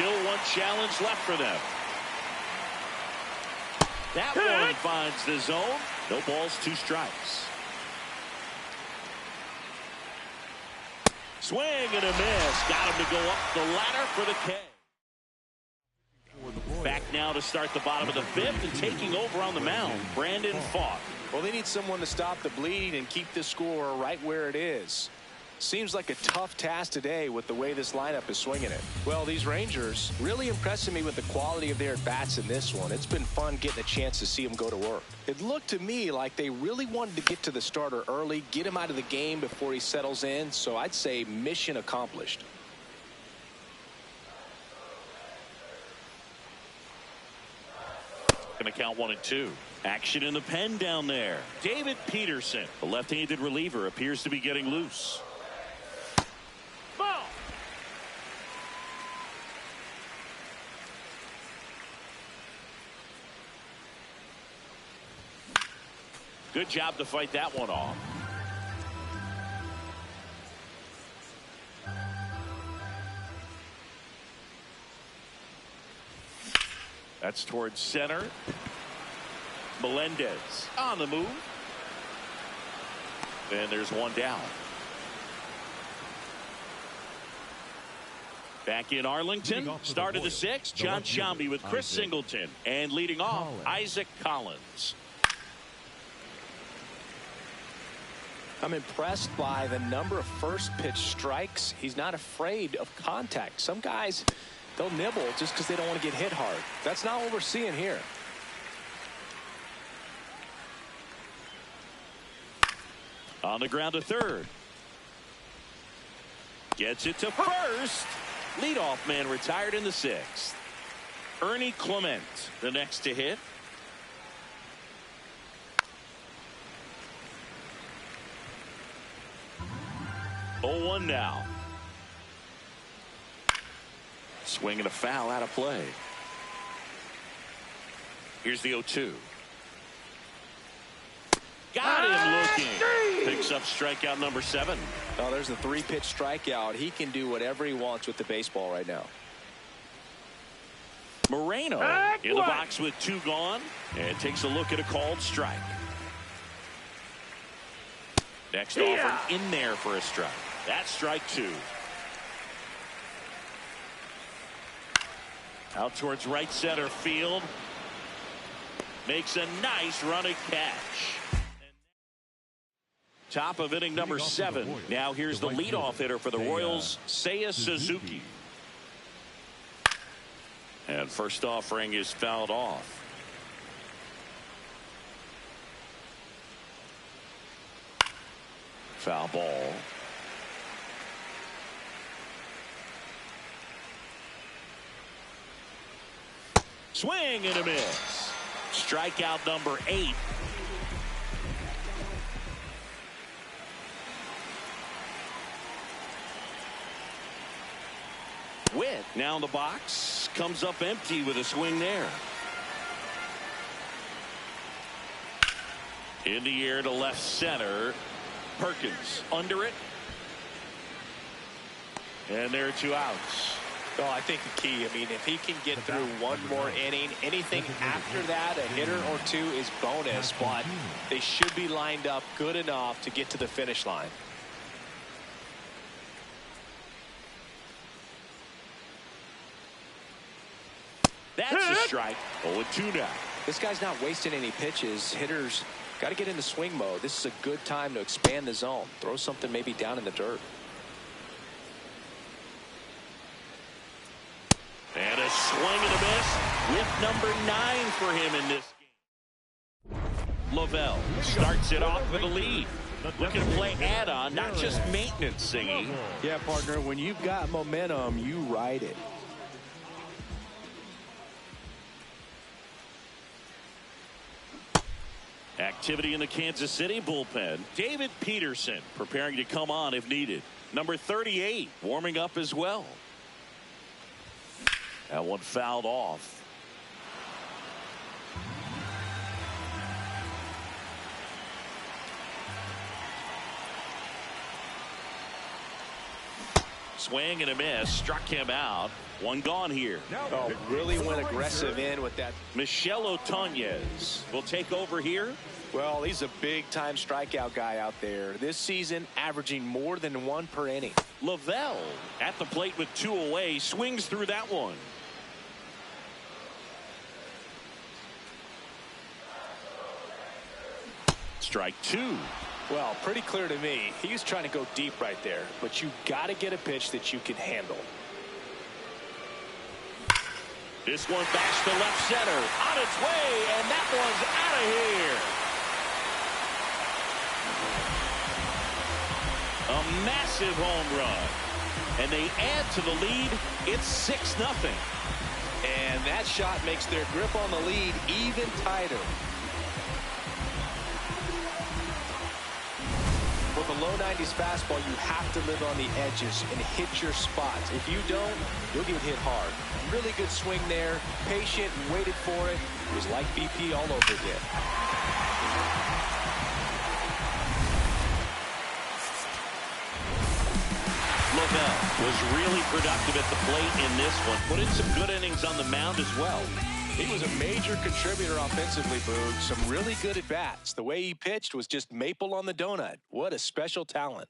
Still one challenge left for them. That one finds the zone. No balls, 2 strikes. Swing and a miss. Got him to go up the ladder for the K. Back now to start the bottom of the 5th, and taking over on the mound, Brandon Falk. Well, they need someone to stop the bleed and keep the score right where it is. Seems like a tough task today with the way this lineup is swinging it. Well, these Rangers really impressing me with the quality of their at-bats in this one. It's been fun getting a chance to see them go to work. It looked to me like they really wanted to get to the starter early, get him out of the game before he settles in, so I'd say mission accomplished. Going to count 1 and 2. Action in the pen down there. David Peterson, the left-handed reliever, appears to be getting loose. Ball. Good job to fight that one off. That's towards center. Melendez on the move. And there's one down. Back in Arlington. Start of the 6th. John Shambi with Chris Singleton. And leading off, Isaac Collins. I'm impressed by the number of first pitch strikes. He's not afraid of contact. Some guys, they'll nibble just because they don't want to get hit hard. That's not what we're seeing here. On the ground to third. Gets it to first. Leadoff man retired in the 6th. Ernie Clement, the next to hit. Oh, 1 now. Swing and a foul out of play. Here's the 0-2. Got him looking. Picks up strikeout number 7. Oh, there's the 3-pitch strikeout. He can do whatever he wants with the baseball right now. Moreno in the box with 2 gone, and takes a look at a called strike. Next offer in there for a strike. That's strike 2. Out towards right center field. Makes a nice running catch. Top of inning number 7. Now here's the leadoff hitter for the Royals, Seiya Suzuki. And first offering is fouled off. Foul ball. Swing and a miss. Strikeout number 8. Witt now in the box, comes up empty with a swing there. In the air to left center. Perkins under it. And there are 2 outs. Oh, I think the key, I mean, if he can get through one more inning, anything after that, a hitter or 2 is bonus, but they should be lined up good enough to get to the finish line. That's a strike. 0-2 now. This guy's not wasting any pitches. Hitters got to get into swing mode. This is a good time to expand the zone. Throw something maybe down in the dirt. And a swing and a miss with number 9 for him in this game. Lavelle starts it off with a lead. Looking to play add-on, not just maintenance, Singy. Yeah, partner, when you've got momentum, you ride it. Activity in the Kansas City bullpen. David Peterson preparing to come on if needed. Number 38 warming up as well. That one fouled off. swing and a miss. Struck him out. One gone here. Oh, really went aggressive in with that. Michel Otonez will take over here. Well, he's a big-time strikeout guy out there. This season, averaging more than 1 per inning. Lavelle at the plate with 2 away. Swings through that one. Strike 2. Well, pretty clear to me. He's trying to go deep right there. But you got to get a pitch that you can handle. This one bashed to left center. On its way, and that one's out of here. A massive home run. And they add to the lead. It's 6-0. And that shot makes their grip on the lead even tighter. With a low 90s fastball, you have to live on the edges and hit your spots. If you don't, you'll get hit hard. Really good swing there. Patient, waited for it. It was like BP all over again. Lavelle was really productive at the plate in this one. Put in some good innings on the mound as well. He was a major contributor offensively, Boog. Some really good at-bats. The way he pitched was just maple on the donut. What a special talent.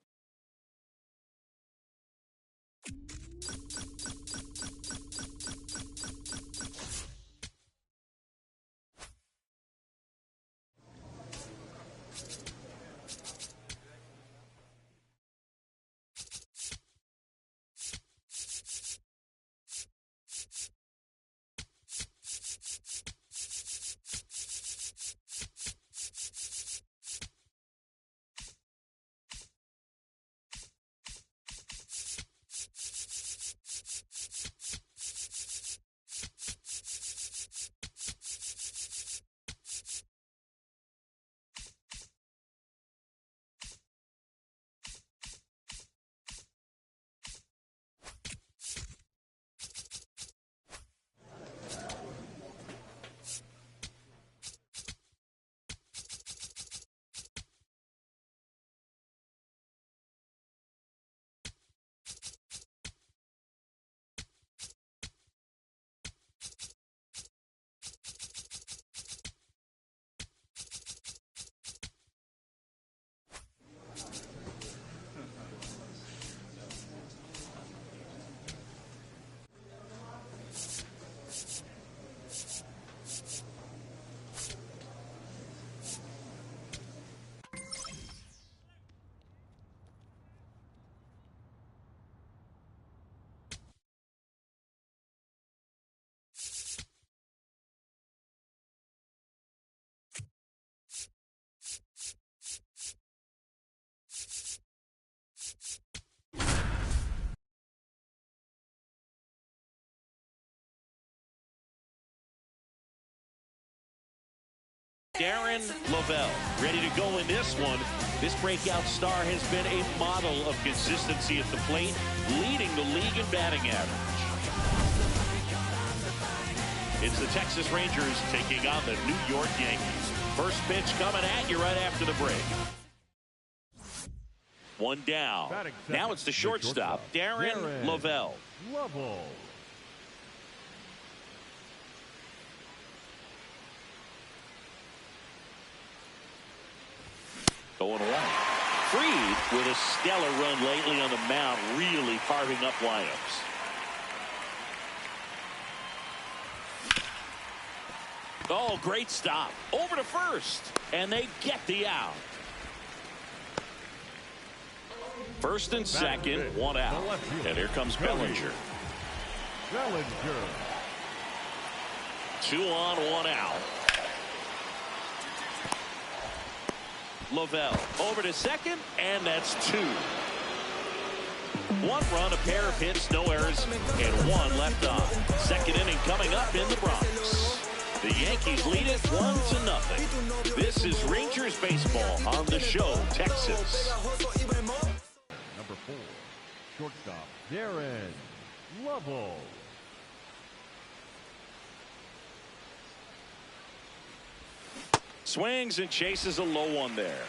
Darren Lavelle ready to go in this one. This breakout star has been a model of consistency at the plate, leading the league in batting average. It's the Texas Rangers taking on the New York Yankees. First pitch coming at you right after the break. One down. Now it's the shortstop, Darren Lavelle. Going away. Freed with a stellar run lately on the mound, really carving up lineups. Oh, great stop. Over to first. And they get the out. First and second, one out. And here comes Bellinger. 2 on, 1 out. Lavelle over to second, and that's 2. 1 run, a pair of hits, no errors, and 1 left on. Second inning coming up in the Bronx. The Yankees lead it 1-0. This is Rangers baseball on the show, Texas. Number 4, shortstop, Darren Lavelle. Swings and chases a low one there.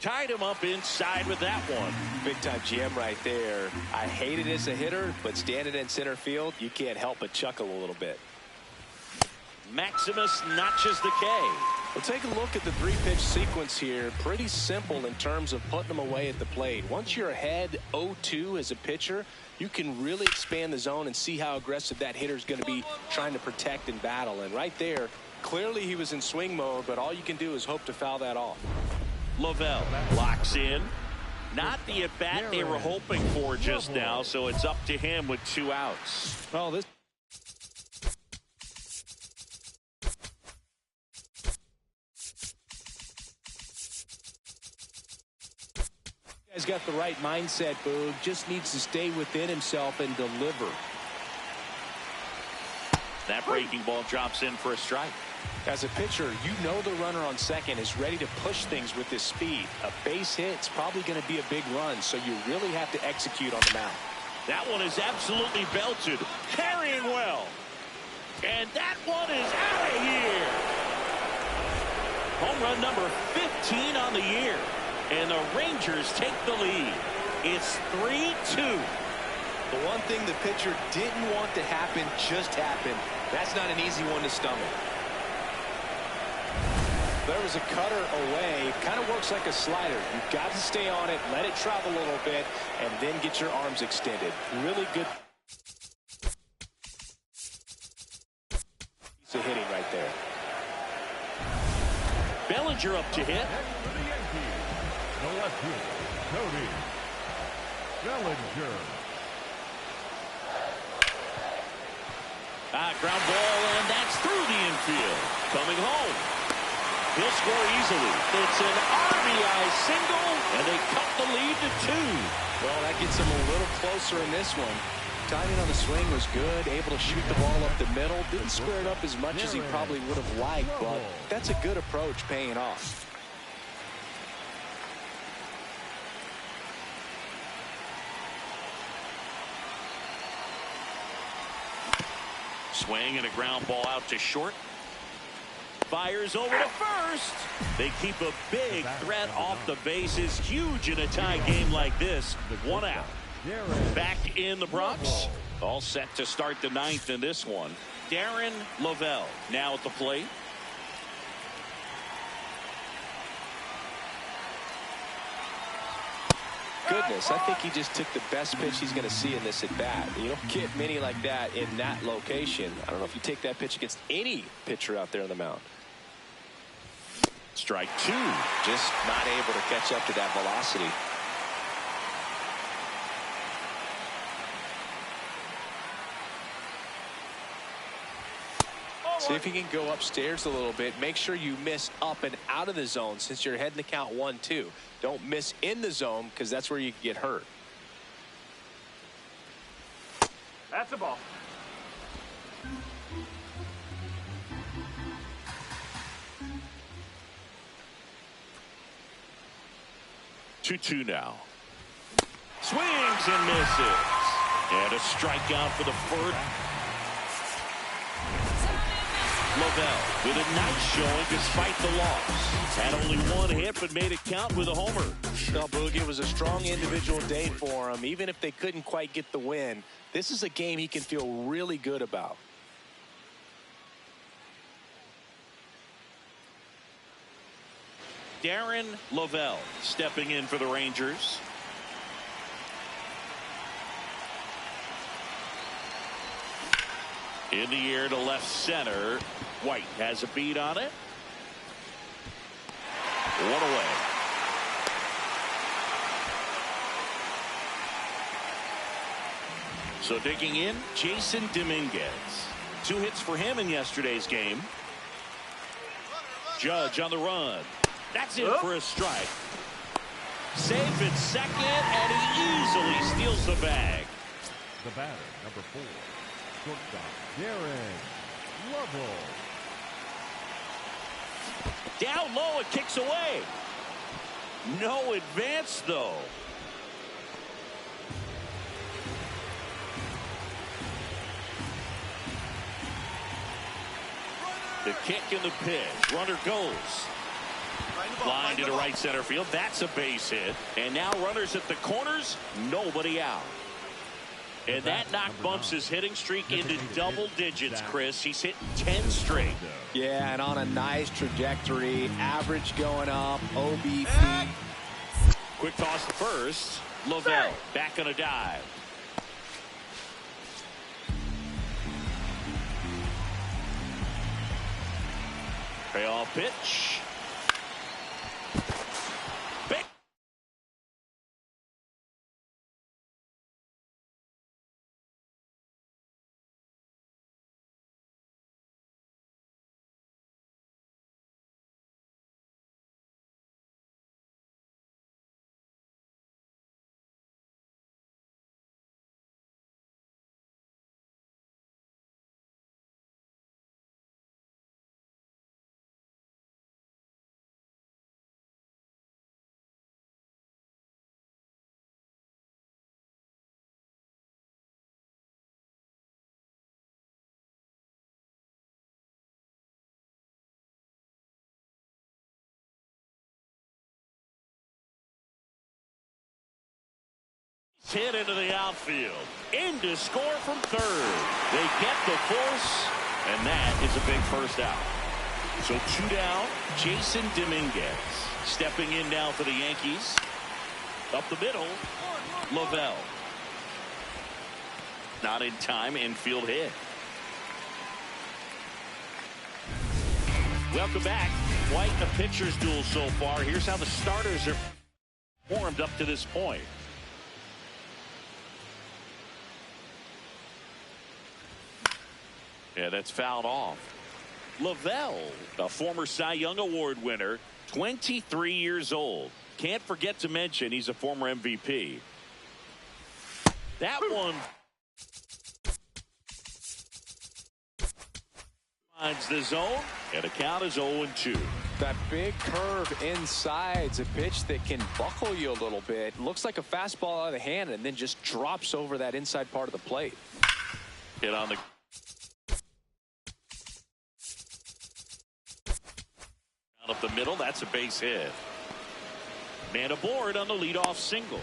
Tied him up inside with that one. Big time GM right there. I hate it as a hitter, but standing in center field, you can't help but chuckle a little bit. Maximus notches the K. Well, take a look at the 3-pitch sequence here. Pretty simple in terms of putting them away at the plate. Once you're ahead 0-2 as a pitcher, you can really expand the zone and see how aggressive that hitter is going to be trying to protect and battle. And right there, clearly he was in swing mode, but all you can do is hope to foul that off. Lavelle locks in. Not the at-bat they were hoping for just now, so it's up to him with 2 outs. Well, this guy's got the right mindset, Boog. Just needs to stay within himself and deliver. That breaking ball drops in for a strike. As a pitcher, you know the runner on second is ready to push things with his speed. A base hit's probably going to be a big run, so you really have to execute on the mound. That one is absolutely belted. Carrying well. And that one is out of here. Home run number 15 on the year. And the Rangers take the lead. It's 3-2. The one thing the pitcher didn't want to happen just happened. That's not an easy one to stomach. There was a cutter away. Kind of works like a slider. You've got to stay on it, let it travel a little bit, and then get your arms extended. Really good piece of hitting right there. Bellinger up to hit. The left fielder, Cody Bellinger. Ground ball, and that's through the infield. Coming home. He'll score easily. It's an RBI single, and they cut the lead to 2. Well, that gets him a little closer in this one. Timing on the swing was good, able to shoot the ball up the middle. Didn't square it up as much as he probably would have liked, but that's a good approach paying off. Swing and a ground ball out to short. Fires over to first. They keep a big threat off the bases. Huge in a tie game like this. 1 out. Back in the Bronx. All set to start the 9th in this one. Darren Lavelle now at the plate. Goodness, I think he just took the best pitch he's going to see in this at bat. You don't get many like that in that location. I don't know if you take that pitch against any pitcher out there on the mound. Strike 2. Just not able to catch up to that velocity. See if you can go upstairs a little bit. Make sure you miss up and out of the zone since you're heading to count 1-2. Don't miss in the zone because that's where you get hurt. That's a ball. Two now. Swings and misses. And a strikeout for the first. Lavelle with a nice showing despite the loss. Had only 1 hit but made it count with a homer. Well, Boogie, it was a strong individual day for him. Even if they couldn't quite get the win, this is a game he can feel really good about. Darren Lavelle stepping in for the Rangers. In the air to left center. White has a beat on it. 1 away. So digging in, Jason Dominguez. 2 hits for him in yesterday's game. Judge on the run. That's in for a strike. Safe at second, and he easily steals the bag. The batter, number 4, shortstop, Darren Lovell. Down low, it kicks away. No advance, though. The kick and the pitch. Runner goes. Line to right center field. That's a base hit. And now runners at the corners. Nobody out. And that knock bumps his hitting streak into double digits, Chris. He's hit 10 straight. Yeah, and on a nice trajectory. Average going up. OBP. Quick toss to first. Lavelle back on a dive. Payoff pitch. Big. Hit into the outfield. In to score from third. They get the force, and that is a big first out. So 2 down. Jason Dominguez stepping in now for the Yankees. Up the middle. Lavelle. Not in time. Infield hit. Welcome back. Quite a pitcher's duel so far. Here's how the starters are formed up to this point. Yeah, that's fouled off. Lavelle, a former Cy Young Award winner, 23 years old. Can't forget to mention he's a former MVP. That one finds the zone, and the count is 0-2. That big curve inside's a pitch that can buckle you a little bit. Looks like a fastball out of the hand and then just drops over that inside part of the plate. Hit on the up the middle. That's a base hit. Man aboard on the leadoff single.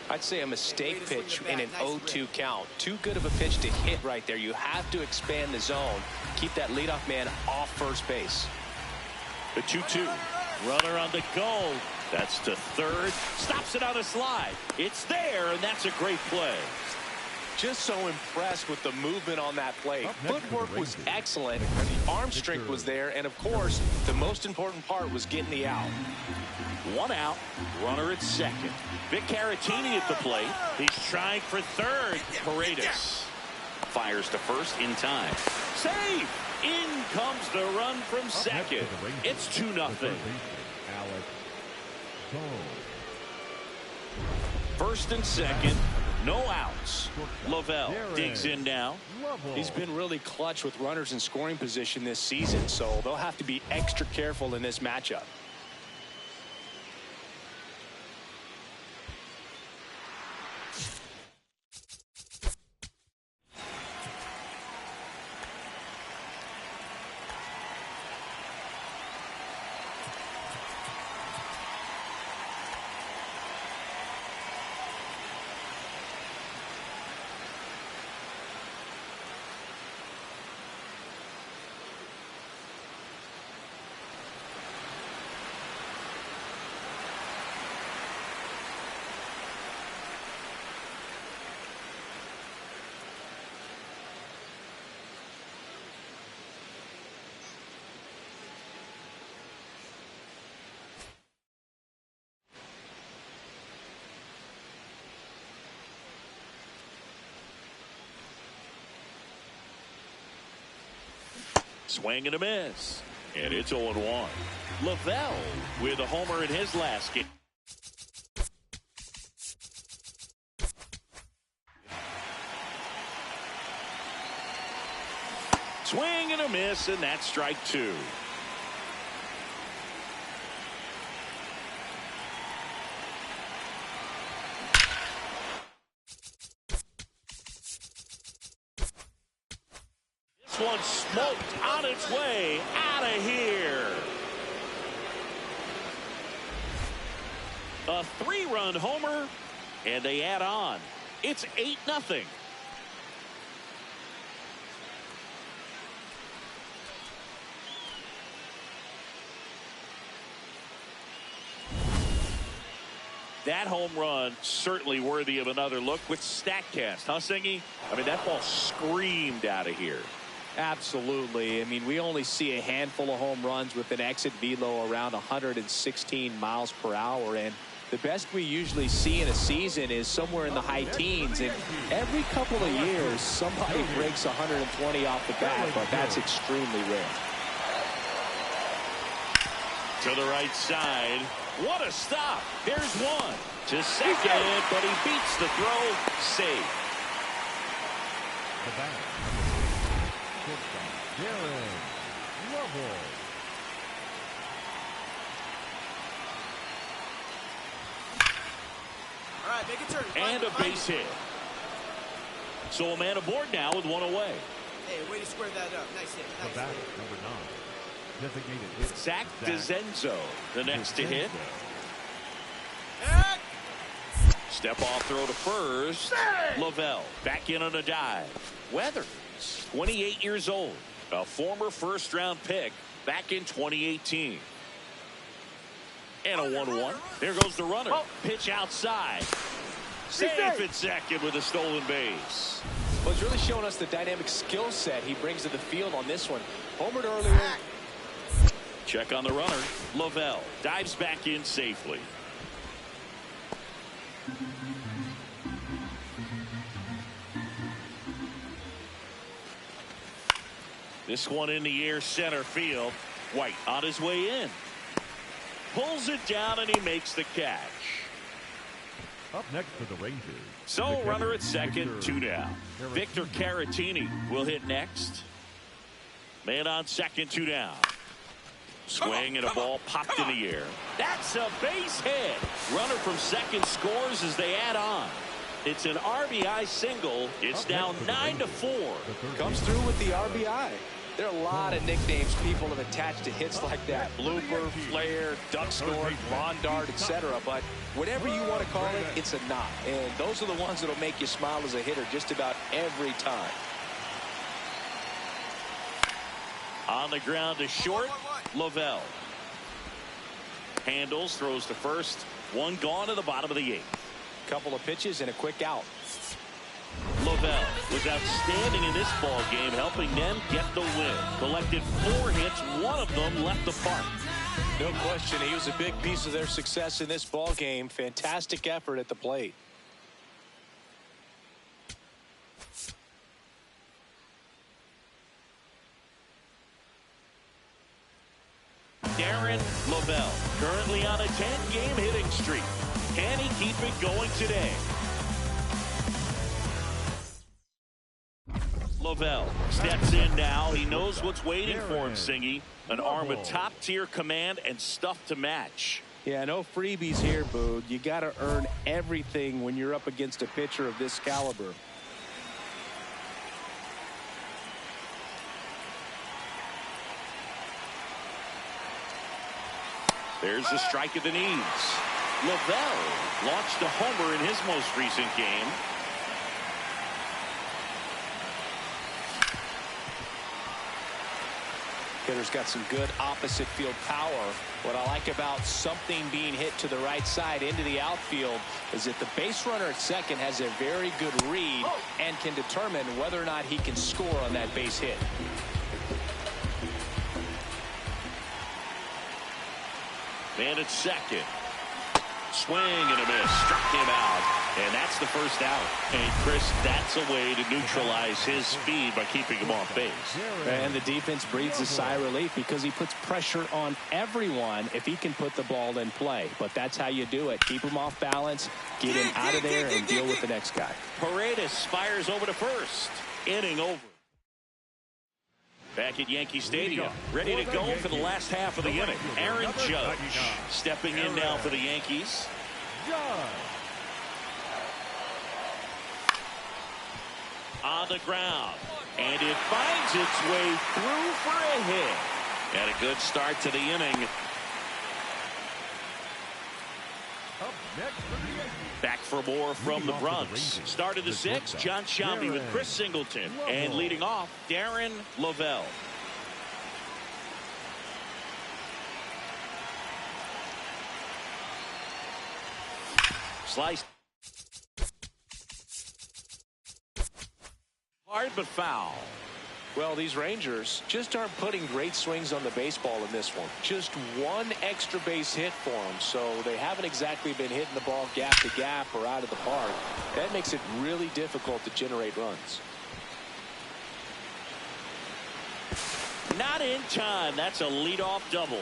I'd say a mistake pitch in an 0-2 count. Too good of a pitch to hit right there. You have to expand the zone. Keep that leadoff man off first base. The 2-2. Runner on the go. That's to third. Stops it on a slide. It's there, and that's a great play. Just so impressed with the movement on that play. Footwork was excellent. The arm strength was there. And, of course, the most important part was getting the out. 1 out. Runner at second. Vic Caratini at the plate. He's trying for third. Paredes fires to first in time. Save! In comes the run from second. It's 2-0. First and second. No outs. Lavelle digs in now. He's been really clutch with runners in scoring position this season, so they'll have to be extra careful in this matchup. Swing and a miss. And it's 0-1. Lavelle with a homer in his last game. Swing and a miss, and that's strike 2. One smoked on its way out of here. A 3-run homer, and they add on. It's 8-0. That home run certainly worthy of another look with StatCast, huh, Singy? I mean, that ball screamed out of here. Absolutely. I mean, we only see a handful of home runs with an exit velo around 116 miles per hour, and the best we usually see in a season is somewhere in the high teens, and every couple of years somebody breaks 120 off the bat, but that's extremely rare. To the right side. What a stop. There's one. To second, but he beats the throw. Save. The batter, shortstop, Darren Lovell. All right, make a turn. And a base hit. So a man aboard now with one away. Hey, way to square that up. Nice hit. The Nice batter, hit. number 9. Designated hit. Zach DeZenzo, the next to hit. Heck! Step off throw to first. Lovell back in on a dive. Weathers, 28 years old, a former first-round pick back in 2018. And a 1-1. There goes the runner. Pitch outside. Safe at second with a stolen base. Well, it's really showing us the dynamic skill set he brings to the field on this one. Homered earlier. Check on the runner. Lovell dives back in safely. This one in the air center field. White on his way in. Pulls it down and he makes the catch. Up next for the Rangers. So runner at second, 2 down. Victor Caratini will hit next. Man on second, 2 down. Swing and a ball popped in the air. That's a base hit. Runner from second scores as they add on. It's an RBI single. It's now 9-4. Comes through with the RBI. There are a lot of nicknames people have attached to hits like that. Blooper, flare, duck snort, lawn dart, etc. But whatever you want to call it, it's a knot. And those are the ones that'll make you smile as a hitter just about every time. On the ground to short, Lovell. Handles, throws to first. One gone to the bottom of the 8th. Couple of pitches and a quick out. Lovell was outstanding in this ball game, helping them get the win. Collected 4 hits, one of them left the park. No question, he was a big piece of their success in this ball game. Fantastic effort at the plate. Darren Lovell, currently on a 10-game hitting streak. Can he keep it going today? Lovell steps in now. He knows what's waiting for him, Singy. An arm with top-tier command and stuff to match. Yeah, no freebies here, Boog. You got to earn everything when you're up against a pitcher of this caliber. There's the strike at the knees. Lovell launched a homer in his most recent game. Hitter's got some good opposite field power. What I like about something being hit to the right side into the outfield is that the base runner at second has a very good read and can determine whether or not he can score on that base hit. Man at second. Swing and a miss. Struck him out. And that's the first out. And Chris, that's a way to neutralize his speed by keeping him off base. And the defense breathes a sigh of relief because he puts pressure on everyone if he can put the ball in play. But that's how you do it. Keep him off balance, get him out of there, and deal with the next guy. Paredes fires over to first. Inning over. Back at Yankee Stadium, ready to go for the last half of the inning. Aaron Judge stepping in now for the Yankees. On the ground, and it finds its way through for a hit. And a good start to the inning. Up Next for the Yankees. Back for more from the Bronx. Started the sixth, John Shambi with Chris Singleton. And leading off, Darren Lavelle. Slice. Hard but foul. Well, these Rangers just aren't putting great swings on the baseball in this one. Just one extra base hit for them, so they haven't exactly been hitting the ball gap to gap or out of the park. That makes it really difficult to generate runs. Not in time. That's a leadoff double.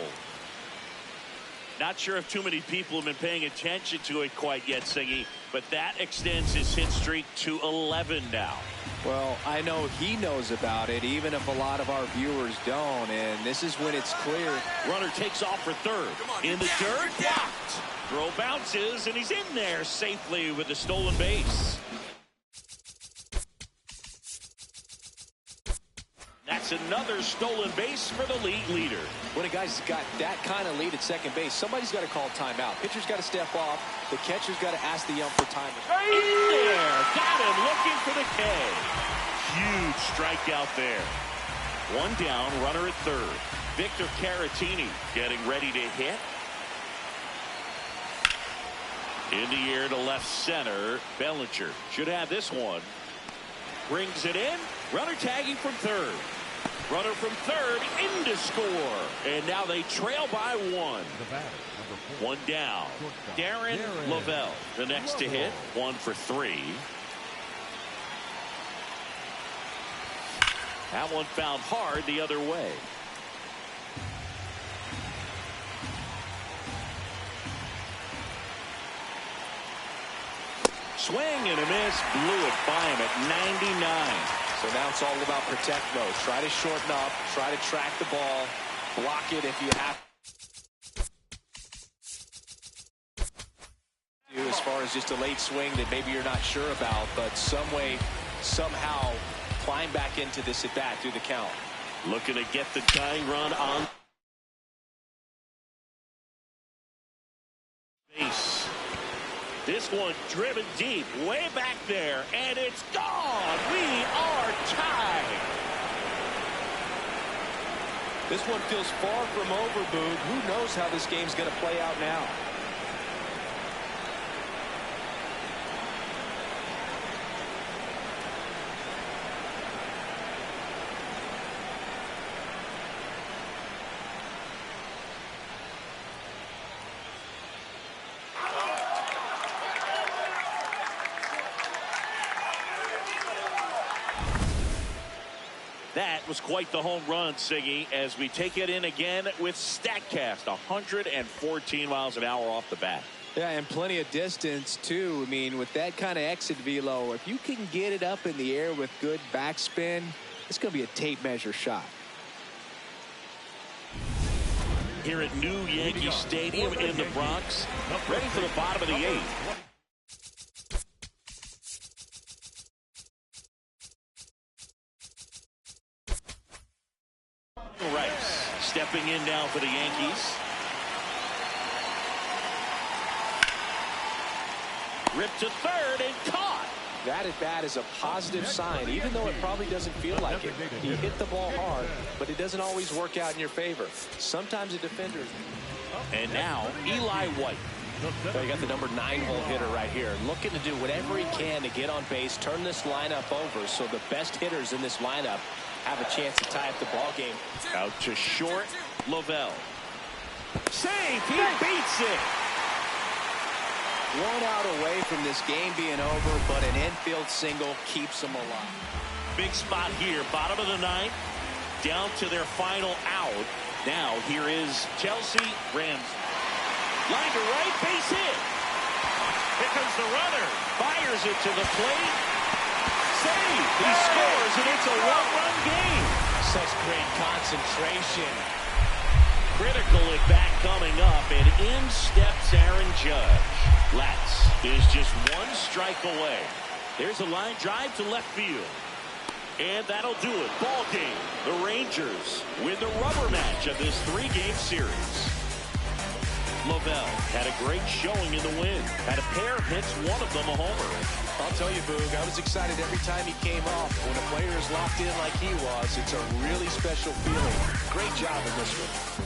Not sure if too many people have been paying attention to it quite yet, Siggy, but that extends his hit streak to 11 now. Well, I know he knows about it, even if a lot of our viewers don't, and this is when it's clear. Runner takes off for third. In the dirt, blocked. Throw bounces, and he's in there safely with the stolen base. That's another stolen base for the league leader. When a guy's got that kind of lead at second base, somebody's got to call timeout. Pitcher's got to step off. The catcher's got to ask the ump for time. In there. Got him looking for the K. Huge strikeout there. One down, runner at third. Victor Caratini getting ready to hit. In the air to left center. Bellinger should have this one. Brings it in. Runner tagging from third. Runner from third in to score. And now they trail by one. The batter, number 4. One down. Darren Lavelle, the next to hit. 1 for 3. That one found hard the other way. Swing and a miss. Blew it by him at 99. So now it's all about protect mode. Try to shorten up. Try to track the ball. Block it if you have to. As far as just a late swing that maybe you're not sure about, but some way, somehow climb back into this at bat through the count. Looking to get the tying run on base. This one driven deep, way back there, and it's gone. We are tied. This one feels far from over, Boog. Who knows how this game's going to play out now? That was quite the home run, Siggy, as we take it in again with StatCast. 114 miles an hour off the bat. Yeah, and plenty of distance, too. I mean, with that kind of exit velo, if you can get it up in the air with good backspin, it's going to be a tape measure shot. Here at New Yankee Stadium in the Bronx, ready for the bottom of the 8th. Rice stepping in now for the Yankees. Ripped to third and caught. That at bat is a positive sign, even though it probably doesn't feel like it. He hit the ball hard, but it doesn't always work out in your favor. Sometimes a defender. And now Eli White. So you got the number 9 hole hitter right here, looking to do whatever he can to get on base, turn this lineup over, so the best hitters in this lineup have a chance to tie up the ball game. Out to short, Lavelle. Save, he beats it. 1 out away from this game being over, but an infield single keeps them alive. Big spot here, bottom of the 9th, down to their final out. Now here is Chelsea Ramsey. Line to right, base hit. Here comes the runner, fires it to the plate. Save, he scores, and it's a 1-run game. Such great concentration. Critical at bat coming up, and in steps Aaron Judge. Latz is just 1 strike away. There's a line drive to left field. And that'll do it. Ball game. The Rangers win the rubber match of this 3-game series. Lavelle had a great showing in the win. Had a pair of hits, one of them a homer. I'll tell you, Boog, I was excited every time he came off. When a player is locked in like he was, it's a really special feeling. Great job in this one.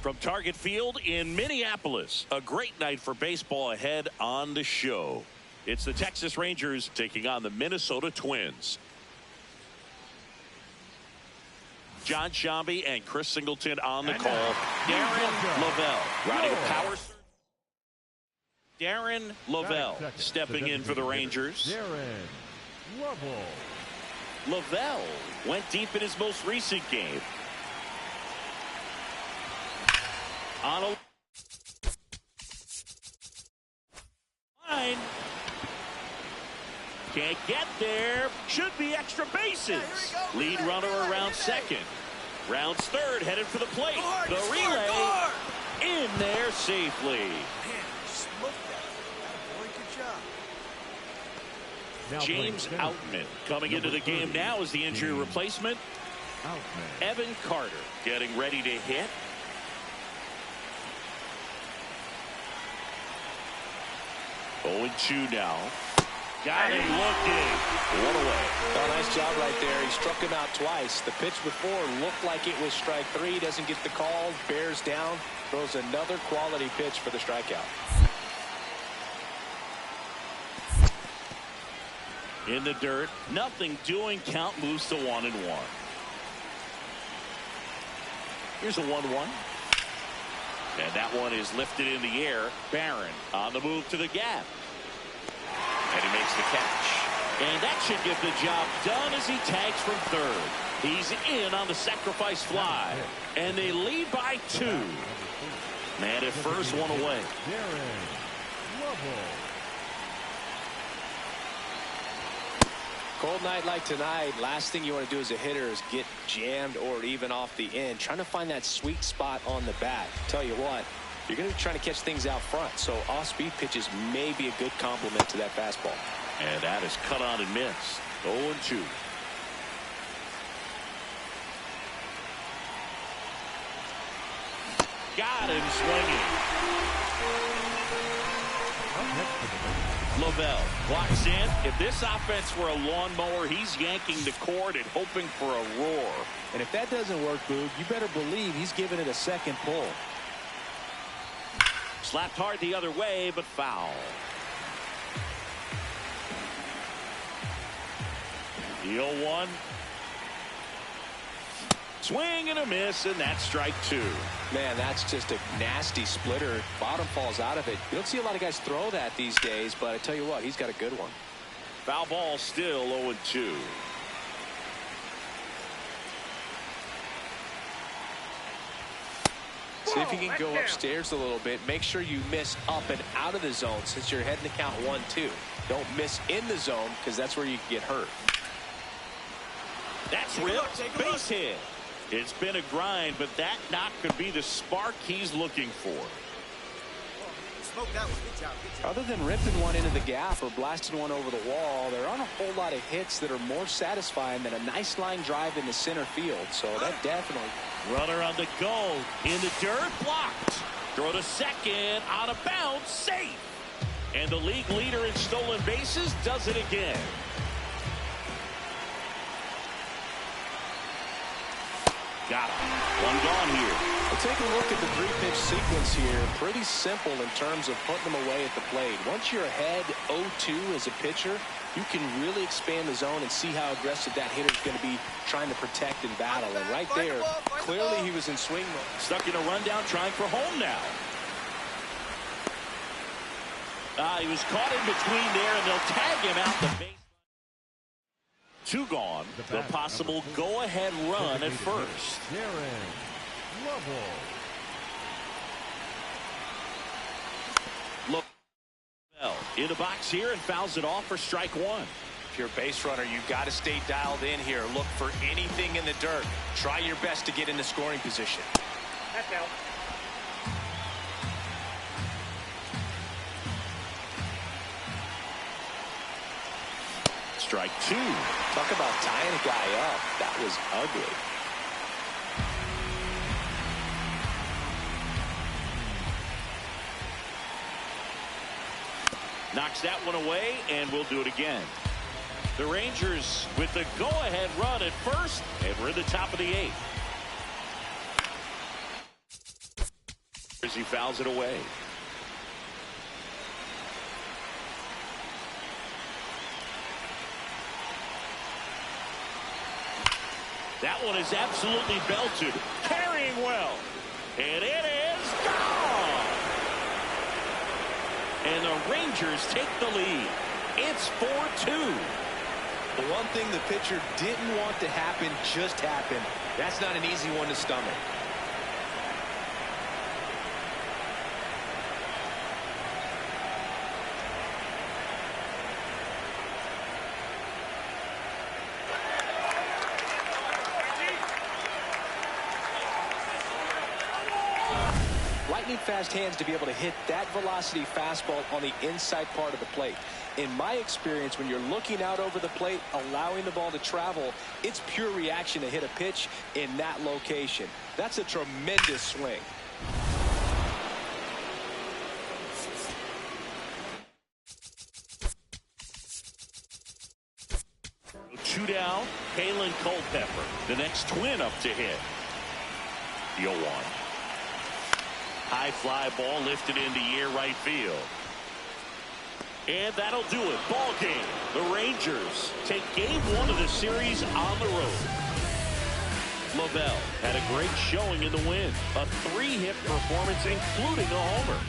From Target Field in Minneapolis, a great night for baseball ahead on the show. It's the Texas Rangers taking on the Minnesota Twins. John Shambi and Chris Singleton on the call. Darren Lavelle riding a power. Darren Lavelle stepping in for the Rangers. Lavelle went deep in his most recent game. On a line. Can't get there. Should be extra bases. Lead runner around second. Rounds third, headed for the plate. The relay in there safely. James Outman coming into the game now as the injury replacement. Evan Carter getting ready to hit. Oh, 2 now. Got him looking. One away. Oh, nice job right there. He struck him out twice. The pitch before looked like it was strike 3. Doesn't get the call. Bears down. Throws another quality pitch for the strikeout. In the dirt. Nothing doing. Count moves to 1-1. Here's a 1-1. And that one is lifted in the air. Barron on the move to the gap. And he makes the catch. And that should get the job done as he tags from third. He's in on the sacrifice fly. And they lead by 2. Man at first, 1 away. Cold night like tonight, last thing you want to do as a hitter is get jammed or even off the end. Trying to find that sweet spot on the bat. Tell you what, you're going to be trying to catch things out front, so off-speed pitches may be a good complement to that fastball. And that is cut on and missed. 0-2. Got him swinging. Lavelle walks in. If this offense were a lawnmower, he's yanking the cord and hoping for a roar. And if that doesn't work, Boog, you better believe he's giving it a second pull. Slapped hard the other way, but foul. The 0-1. Swing and a miss, and that's strike 2. Man, that's just a nasty splitter. Bottom falls out of it. You don't see a lot of guys throw that these days, but I tell you what, he's got a good one. Foul ball still 0-2. See if you can go upstairs a little bit. Make sure you miss up and out of the zone since you're heading to count 1-2. Don't miss in the zone because that's where you can get hurt. That's Take a look, ripped. take a look. Base hit. It's been a grind, but that knock could be the spark he's looking for. Smoke that one. Good job. Good job. Other than ripping one into the gap or blasting one over the wall, there aren't a whole lot of hits that are more satisfying than a nice line drive into center field. So that definitely. Runner on the go. In the dirt. Blocked. Throw to second. On a bounce. Safe. And the league leader in stolen bases does it again. Got him. One gone here. Well, take a look at the three-pitch sequence here. Pretty simple in terms of putting them away at the plate. Once you're ahead 0-2 as a pitcher, you can really expand the zone and see how aggressive that hitter's going to be trying to protect and battle. And right there, clearly he was in swing mode. Stuck in a rundown, trying for home now. He was caught in between there, and they'll tag him out the base. Two gone. The possible go-ahead run at first. Look, in the box here and fouls it off for strike one. If you're a base runner, you've got to stay dialed in here. Look for anything in the dirt. Try your best to get in the scoring position. That's out. Strike two. Talk about tying a guy up. That was ugly. Knocks that one away, and we'll do it again. The Rangers with the go-ahead run at first, and we're in the top of the eighth. As he fouls it away. That one is absolutely belted. Carrying well. And it is gone. And the Rangers take the lead. It's 4-2. The one thing the pitcher didn't want to happen just happened. That's not an easy one to stomach. Fast hands to be able to hit that velocity fastball on the inside part of the plate. In my experience, when you're looking out over the plate, allowing the ball to travel, it's pure reaction to hit a pitch in that location. That's a tremendous swing. Two down, Kalen Culpepper, the next twin up to hit. 0-1. High fly ball lifted into near right field. And that'll do it. Ball game. The Rangers take game one of the series on the road. Lavelle had a great showing in the win. A 3-hit performance, including a homer.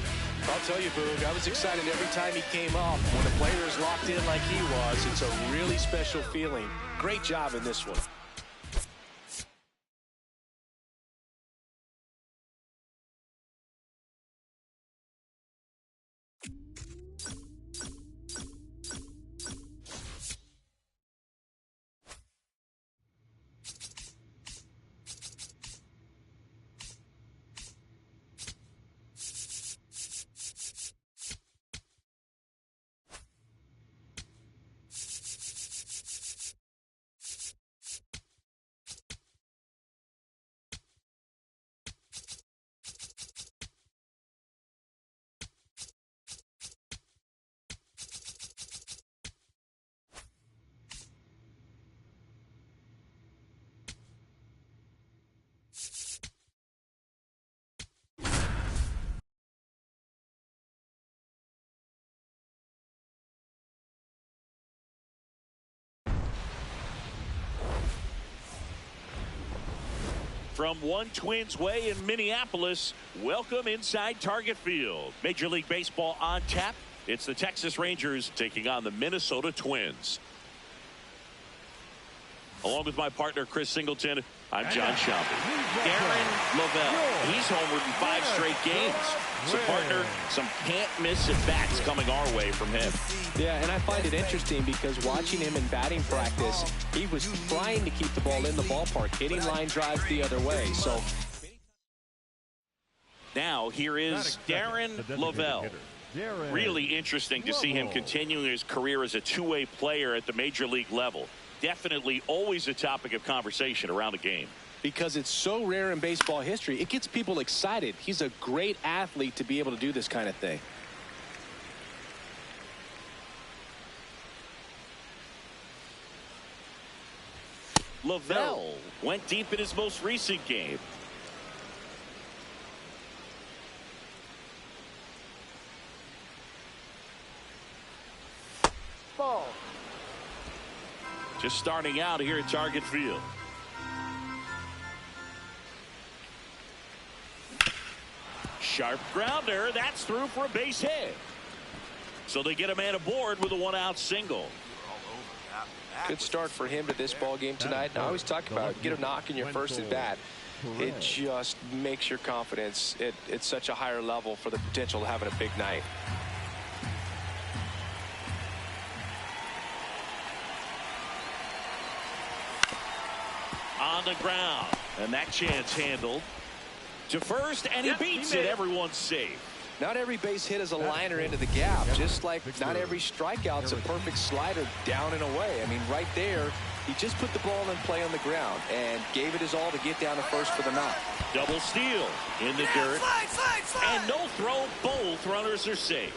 I'll tell you, Boog, I was excited every time he came up. When a player is locked in like he was, it's a really special feeling. Great job in this one. From one Twins way in Minneapolis, welcome inside Target Field. Major League Baseball on tap. It's the Texas Rangers taking on the Minnesota Twins. Along with my partner, Chris Singleton, I'm John Shelby. Darren Lavelle. He's homered in 5 straight games. So, partner, some can't-miss at-bats coming our way from him. Yeah, and I find it interesting because watching him in batting practice, he was trying to keep the ball in the ballpark, hitting line drives the other way. So now here is Darren Lavelle. Really interesting to see him continuing his career as a two-way player at the major league level. Definitely always a topic of conversation around a game. Because it's so rare in baseball history, it gets people excited. He's a great athlete to be able to do this kind of thing. Lavelle went deep in his most recent game. Ball. Just starting out here at Target Field. Sharp grounder. That's through for a base hit. So they get a man aboard with a 1-out single. Good start for him to this ball game tonight. And I always talk about get a knock in your first at bat. It just makes your confidence at such a higher level for the potential of having a big night. On the ground, and that chance handled to first, and he beats it. Everyone's safe. Not every base hit is a liner into the gap, just like not every strikeout's a perfect slider down and away. I mean, right there, he just put the ball in play on the ground and gave it his all to get down to first for the knock. Double steal in the dirt, and no throw. Both runners are safe.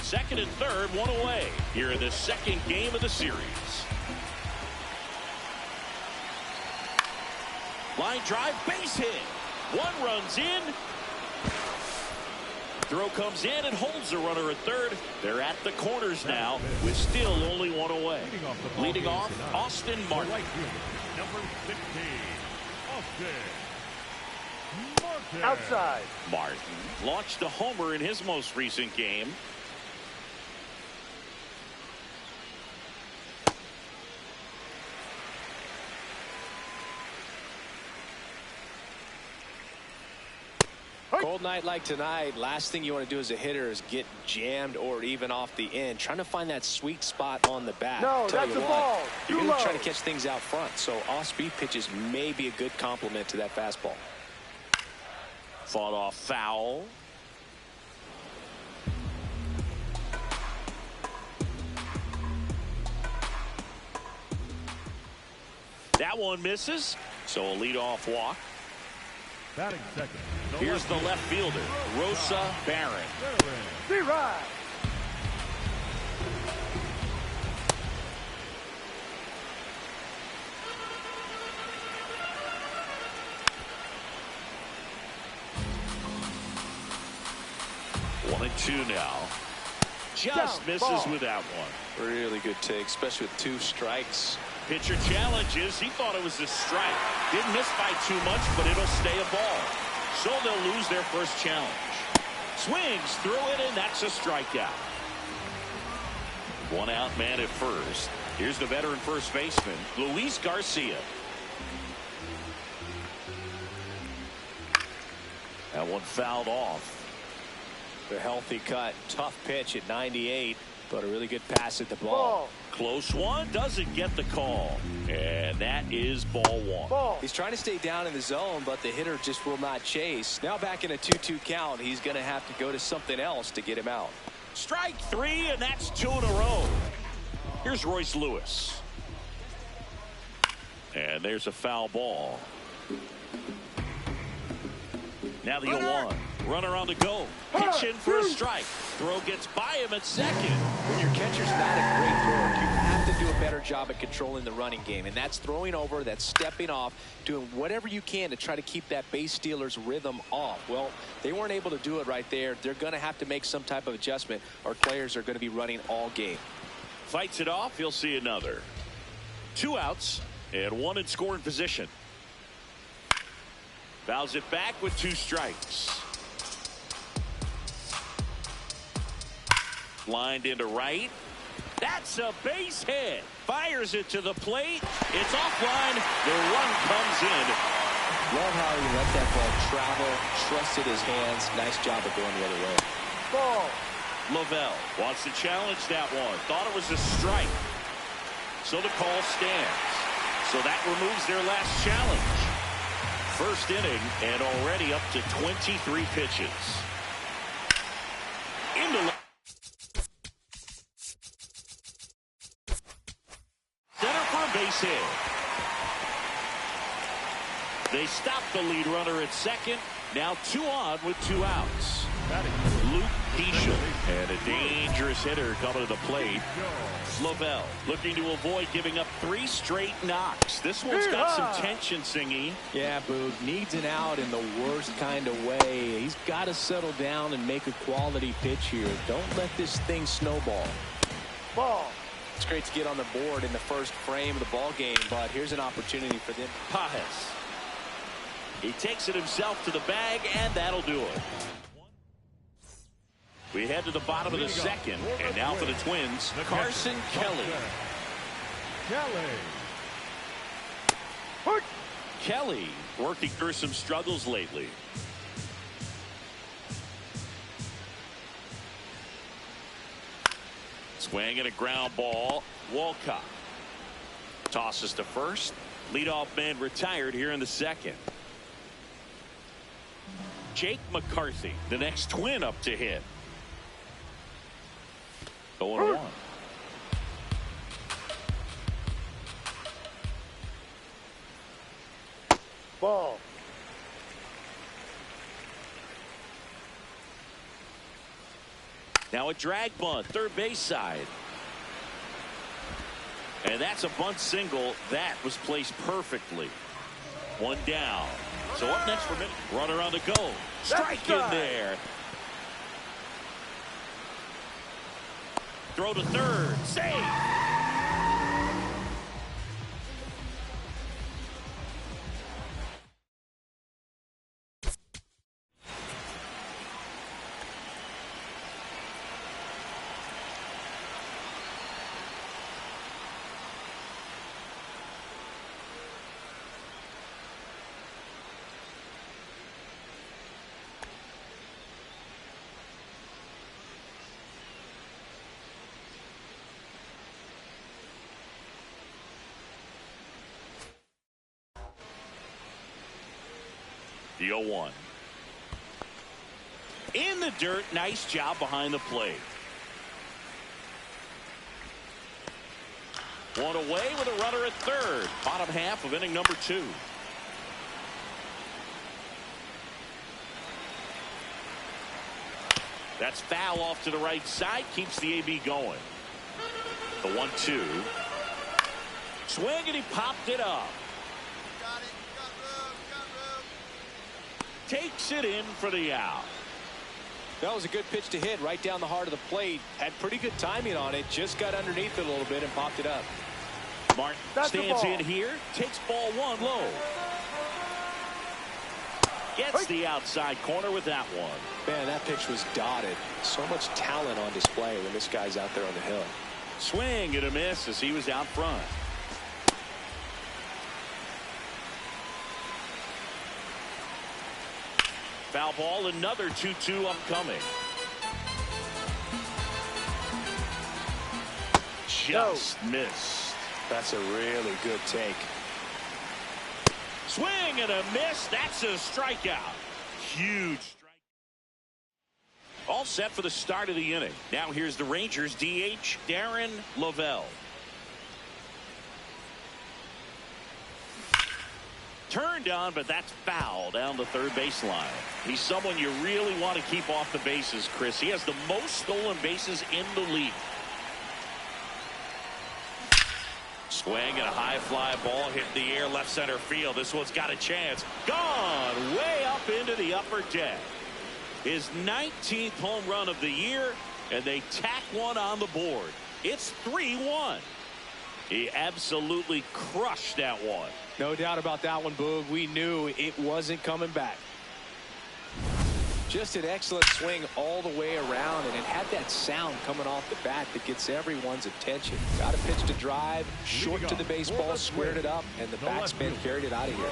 Second and third, one away here in the second game of the series. Line drive, base hit. One runs in. Throw comes in and holds the runner at third. They're at the corners now with still only one away. Leading off, Austin Martin. Number 15, Austin Martin. Outside. Martin launched a homer in his most recent game. Cold night like tonight, last thing you want to do as a hitter is get jammed or even off the end. Trying to find that sweet spot on the bat. No, that's a ball. You're going to try to catch things out front. So off-speed pitches may be a good complement to that fastball. Fought off foul. That one misses. So a leadoff walk. Batting second. Here's the left fielder, Rosa Barron. D-Ride. One and two now. Just misses with that one. Really good take, especially with 2 strikes. Pitcher challenges. He thought it was a strike. Didn't miss by too much, but it'll stay a ball. So they'll lose their first challenge. Swings through it, and that's a strikeout. 1-out man at first. Here's the veteran first baseman, Luis Garcia. That one fouled off. A healthy cut, tough pitch at 98, but a really good pass at the ball. Close one, doesn't get the call. And that is ball 1. He's trying to stay down in the zone, but the hitter just will not chase. Now back in a 2-2 count, he's going to have to go to something else to get him out. Strike 3, and that's 2 in a row. Here's Royce Lewis. And there's a foul ball. Now the 0-1. Runner on the go. Pitching for a strike. Throw gets by him at second. When your catcher's not a great thrower, you have to do a better job at controlling the running game. And that's throwing over, that's stepping off, doing whatever you can to try to keep that base stealer's rhythm off. Well, they weren't able to do it right there. They're going to have to make some type of adjustment, or players are going to be running all game. Fights it off. You'll see another. 2 outs and 1 in scoring position. Fouls it back with 2 strikes. Lined into right. That's a base hit. Fires it to the plate. It's offline. The run comes in. Love how he let that ball travel, trusted his hands. Nice job of going the other way. Ball. Lavelle wants to challenge that one. Thought it was a strike. So the call stands. So that removes their last challenge. First inning and already up to 23 pitches. Into center for a base hit. They stop the lead runner at second. Now 2 on with 2 outs. Luke Pushin, and a dangerous hitter coming to the plate. Lavelle looking to avoid giving up 3 straight knocks. This one's got some tension, Singy. Yeah, Boog needs an out in the worst kind of way. He's got to settle down and make a quality pitch here. Don't let this thing snowball. Ball. It's great to get on the board in the first frame of the ball game, but here's an opportunity for them. Pajes. He takes it himself to the bag, and that'll do it. We head to the bottom of the second, and now for the Twins, Carson Kelly. Kelly working through some struggles lately. Swing and a ground ball. Walcott tosses to first. Leadoff man retired here in the second. Jake McCarthy, the next Twin up to hit. 0-1. Ball. Now a drag bunt, third base side. And that's a bunt single. That was placed perfectly. 1 down. So up next for a minute. Runner on the go. Strike in there. Throw to third. Save. The 0-1. In the dirt. Nice job behind the plate. 1 away with a runner at third. Bottom half of inning number 2. That's foul off to the right side. Keeps the AB going. The 1-2. Swing and he popped it up. Takes it in for the out. That was a good pitch to hit right down the heart of the plate. Had pretty good timing on it. Just got underneath it a little bit and popped it up. Martin stands in here. Takes ball 1 low. Gets the outside corner with that one. Man, that pitch was dotted. So much talent on display when this guy's out there on the hill. Swing and a miss as he was out front. Foul ball, another 2-2 upcoming. Just missed. That's a really good take. Swing and a miss. That's a strikeout. Huge strike. All set for the start of the inning. Now here's the Rangers DH, Darren Lavelle. Turned on, but that's foul down the third baseline. He's someone you really want to keep off the bases, Chris. He has the most stolen bases in the league. Swing and a high fly ball hit the air left center field. This one's got a chance. Gone way up into the upper deck. His 19th home run of the year, and they tack one on the board. It's 3-1. He absolutely crushed that one. No doubt about that one, Boog. We knew it wasn't coming back. Just an excellent swing all the way around, and it had that sound coming off the bat that gets everyone's attention. Got a pitch to drive, short to the baseball, squared it up, and the backspin carried it out of here.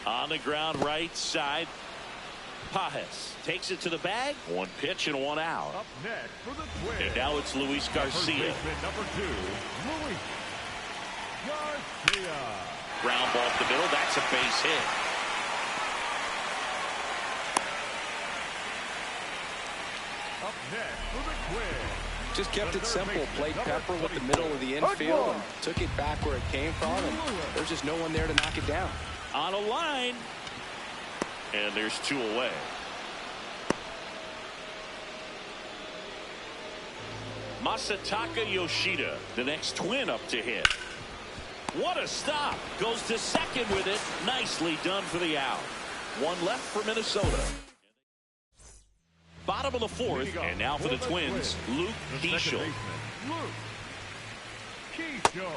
On the ground right side, Pajes takes it to the bag. One pitch and one out. Up next for the Twins. And now it's Luis Garcia. Number 2, Luis Garcia. Ground ball up the middle. That's a base hit. Up next for the Twins. Just kept it simple. Played Pepper with the middle of the infield and took it back where it came from, and there's just no one there to knock it down. On a line. And there's 2 away. Masataka Yoshida, the next Twin up to hit. What a stop. Goes to second with it. Nicely done for the out. One left for Minnesota. Bottom of the 4th, and now for the Twins, Luke Keeschel.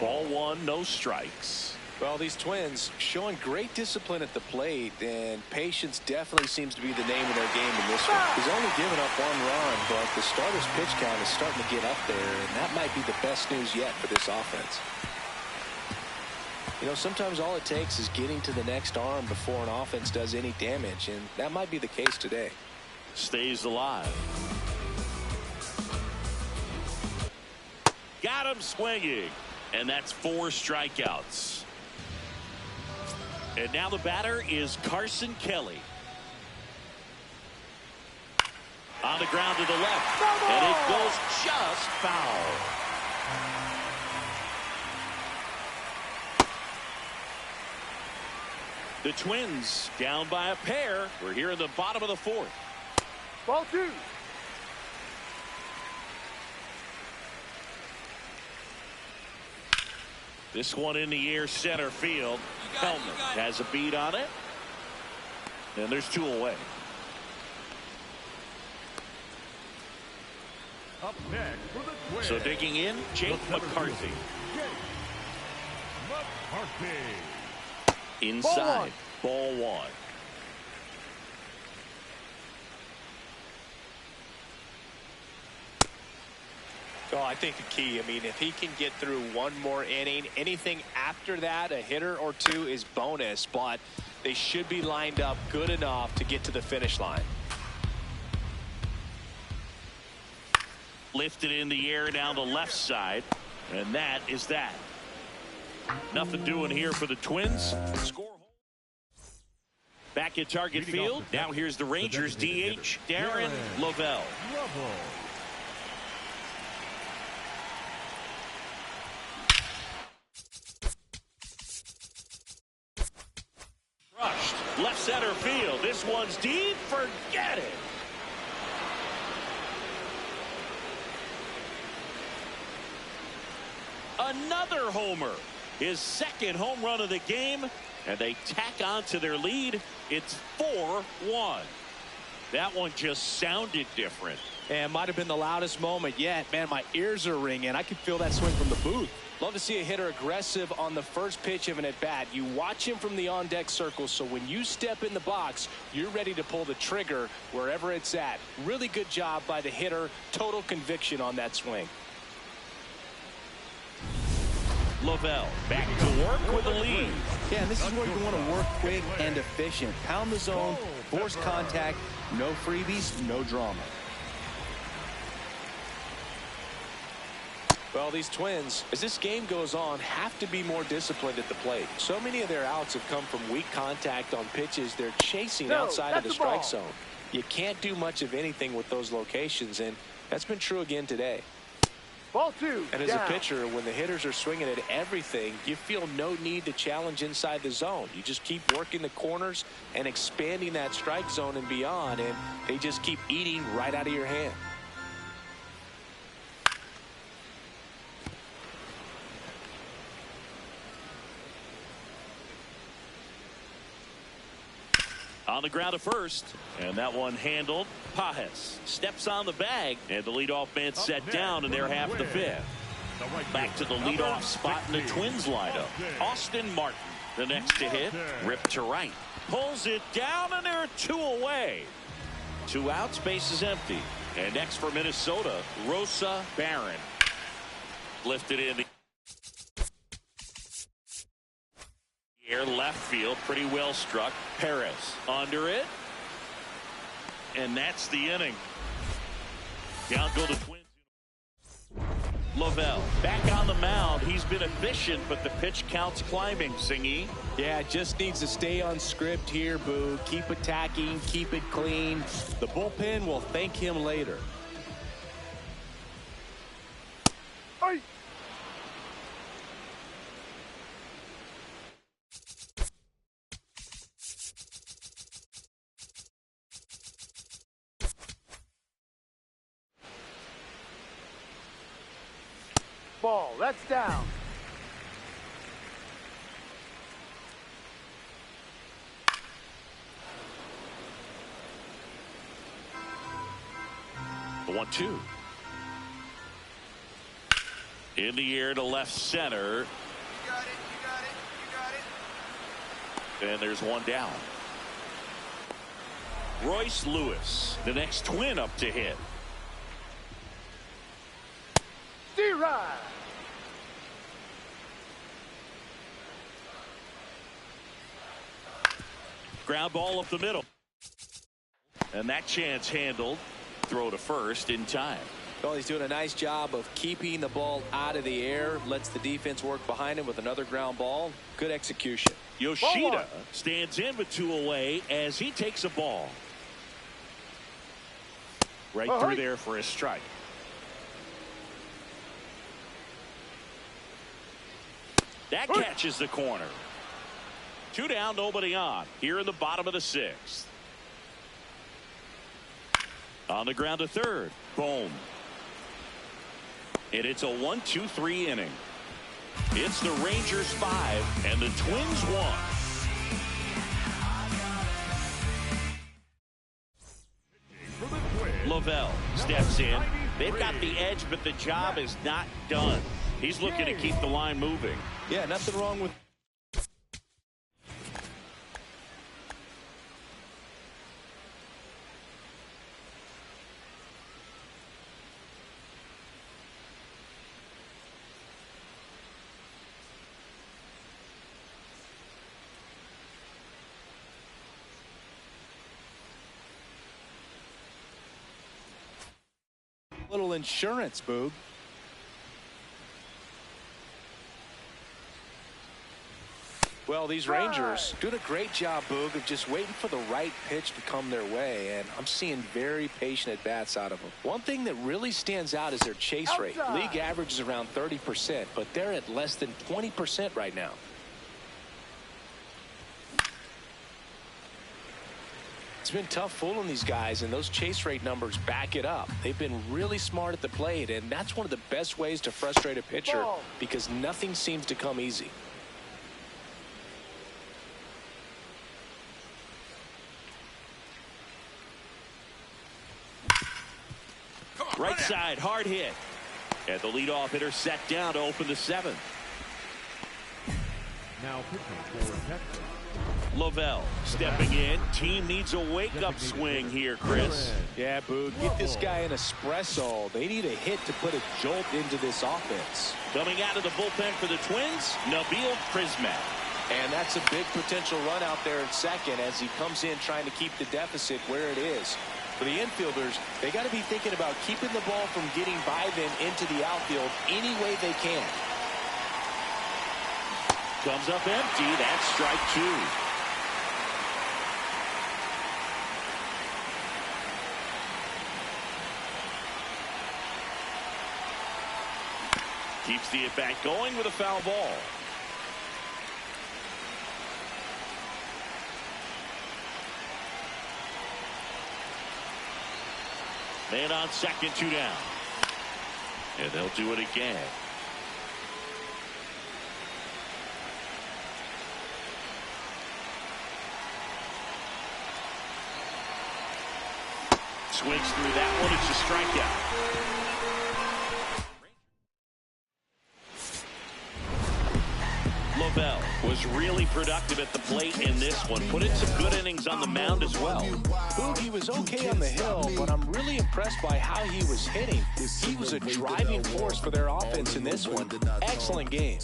Ball 1, no strikes. Well, these Twins showing great discipline at the plate, and patience definitely seems to be the name of their game in this one. He's only given up 1 run, but the starter's pitch count is starting to get up there, and that might be the best news yet for this offense. You know, sometimes all it takes is getting to the next arm before an offense does any damage, and that might be the case today. Stays alive. Got him swinging, and that's 4 strikeouts. And now the batter is Carson Kelly. On the ground to the left, and it goes just foul. The Twins down by a pair. We're here in the bottom of the 4th. Ball 2. This one in the air, center field. Hellman has a beat on it. And there's 2 away. Up next for the Twins. So digging in, Jake McCarthy. Inside, ball 1. Well, I think the key, I mean, if he can get through 1 more inning, anything after that, a hitter or 2 is bonus, but they should be lined up good enough to get to the finish line. Lifted in the air down the left side, and that is that. Nothing doing here for the Twins. Score. Back at Target Field. Now here's the Rangers DH, Darren Lovell. Rushed left center field. This one's deep. Forget it. Another homer. His 2nd home run of the game, and they tack on to their lead. It's 4-1. That one just sounded different. And might have been the loudest moment yet. Man, my ears are ringing. I can feel that swing from the booth. Love to see a hitter aggressive on the first pitch of an at-bat. You watch him from the on-deck circle, so when you step in the box, you're ready to pull the trigger wherever it's at. Really good job by the hitter. Total conviction on that swing. Lovell back to work with the lead. Yeah, and this is where you want to work quick and efficient. Pound the zone, force contact, no freebies, no drama. Well, these Twins, as this game goes on, have to be more disciplined at the plate. So many of their outs have come from weak contact on pitches they're chasing outside of the strike zone. You can't do much of anything with those locations, and that's been true again today. Ball 2. And as a pitcher, when the hitters are swinging at everything, you feel no need to challenge inside the zone. You just keep working the corners and expanding that strike zone and beyond, and they just keep eating right out of your hand. On the ground to first, and that one handled. Pajes steps on the bag, and the leadoff man set down in their half the 5th. Back to the leadoff spot in the Twins lineup, Austin Martin. The next to hit, ripped to right. Pulls it down, and there are 2 away. 2 outs, base is empty. And next for Minnesota, Rosa Barron. Lifted in the air, left field, pretty well struck. Perez under it. And that's the inning. Down go the Twins. Lavelle back on the mound. He's been efficient, but the pitch count's climbing, Singy. Yeah, just needs to stay on script here, Boo. Keep attacking, keep it clean. The bullpen will thank him later. Hey. Ball, that's down. The 1-2. In the air to left center. You got it, you got it, you got it. And there's 1 down. Royce Lewis, the next Twin up to hit. D-Ride. Ground ball up the middle. And that chance handled. Throw to first in time. Well, he's doing a nice job of keeping the ball out of the air. Lets the defense work behind him with another ground ball. Good execution. Yoshida stands in with 2 away as he takes a ball. Right through there for a strike. That catches the corner. 2 down, nobody on. Here in the bottom of the 6th. On the ground to third. Boom. And it's a 1-2-3 inning. It's the Rangers 5 and the Twins 1. Lavelle steps in. They've got the edge, but the job is not done. He's looking to keep the line moving. Yeah, nothing wrong with. Little insurance, Boog. Well, these Rangers doing a great job, Boog, of just waiting for the right pitch to come their way, and I'm seeing very patient at-bats out of them. One thing that really stands out is their chase rate. League average is around 30%, but they're at less than 20% right now. It's been tough fooling these guys, and those chase rate numbers back it up. They've been really smart at the plate, and that's one of the best ways to frustrate a pitcher because nothing seems to come easy. Right side, hard hit. And the leadoff hitter set down to open the 7th. Now pitching for Texas. Lavelle stepping in. Team needs a wake-up swing here, Chris. Yeah, Boog, get this guy an espresso. They need a hit to put a jolt into this offense. Coming out of the bullpen for the Twins, Nabil Prismat. And that's a big potential run out there in second as he comes in trying to keep the deficit where it is. For the infielders, they got to be thinking about keeping the ball from getting by them into the outfield any way they can. Comes up empty. That's strike 2. Keeps the at-bat going with a foul ball. Man on second, 2 down. And they'll do it again. Swings through that one. It's a strikeout. Lavelle was really productive at the plate in this one. Put in some good innings on the mound as well. He was okay on the hill, but I'm really impressed by how he was hitting. He was a driving force for their offense in this one. Excellent game.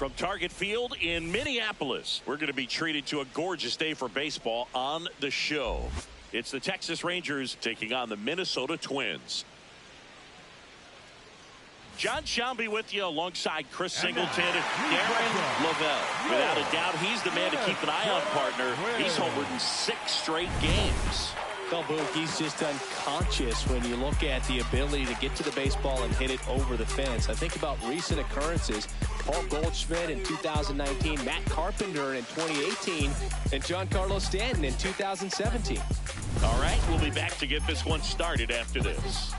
From Target Field in Minneapolis, we're going to be treated to a gorgeous day for baseball on the show. It's the Texas Rangers taking on the Minnesota Twins. John Shambi with you alongside Chris Singleton and Darren Lavelle. Without a doubt, he's the man to keep an eye on, partner. He's homered in 6 straight games. Well, Boog, he's just unconscious when you look at the ability to get to the baseball and hit it over the fence. I think about recent occurrences. Paul Goldschmidt in 2019, Matt Carpenter in 2018, and Giancarlo Stanton in 2017. All right, we'll be back to get this one started after this.